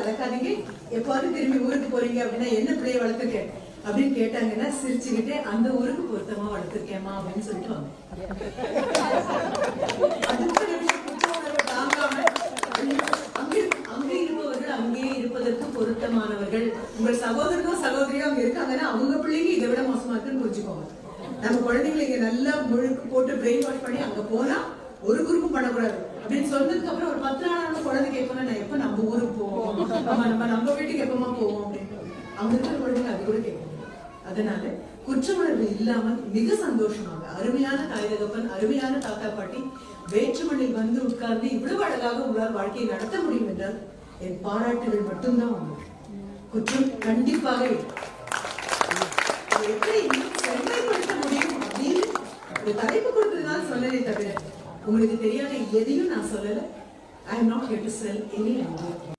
வளர்க்காதீங்க, எப்போது திரும்பி ஊருக்கு போறீங்க அப்படின்னா என்ன பிள்ளைய வளர்த்துருக்கேன் அப்படின்னு கேட்டாங்கன்னா சிரிச்சுக்கிட்டே அந்த ஊருக்கு பொருத்தமா வளர்த்துருக்கேமா அப்படின்னு சொல்லிட்டு வாங்க. அங்கே இருப்பவர்கள் அங்கேயே இருப்பதற்கு பொருத்தமானவர்கள். உங்கள் சகோதரனும் சகோதரியும் அங்க இருக்காங்கன்னா அவங்க பிள்ளைங்க இதை விட மோசமா இருக்குன்னு புரிஞ்சுக்கோங்க. நம்ம குழந்தைங்களை இங்க நல்லா முழுக்கு போட்டு பிரெயின் வாஷ் பண்ணி அங்க போனா ஒரு குரூப்பும் பண்ணக்கூடாது அப்படின்னு சொன்னதுக்கு அப்புறம் ஒரு 10 நாள் குழந்தை கேட்போம்னா நான் எப்ப நம்ம ஊருக்கு போவோம், நம்ம வீட்டுக்கு எப்பமா போவோம் அப்படின்னு அவங்க இருக்கிற குழந்தைங்க அது கூட கேட்க. அதனால குற்ற உணர்வு இல்லாமல் மிக சந்தோஷமாக அருமையான தாய் தகப்பன், அருமையான தாத்தா பாட்டி வேற்றுமணில் வந்து உட்கார்ந்து இவ்வளவு அழகாக உங்களால் வாழ்க்கையை நடத்த முடியும் என்றால் என் பாராட்டுகள் மட்டும்தான் உங்களுக்கு. குற்றம் கண்டிப்பாக எப்படி செம்மைப்படுத்த முடியும் அப்படின்னு ஒரு தலைப்பு கொடுத்ததுனால சொல்லலை தவிர உங்களுக்கு தெரியாத எதையும் நான் சொல்லல. I am not here to sell any idea.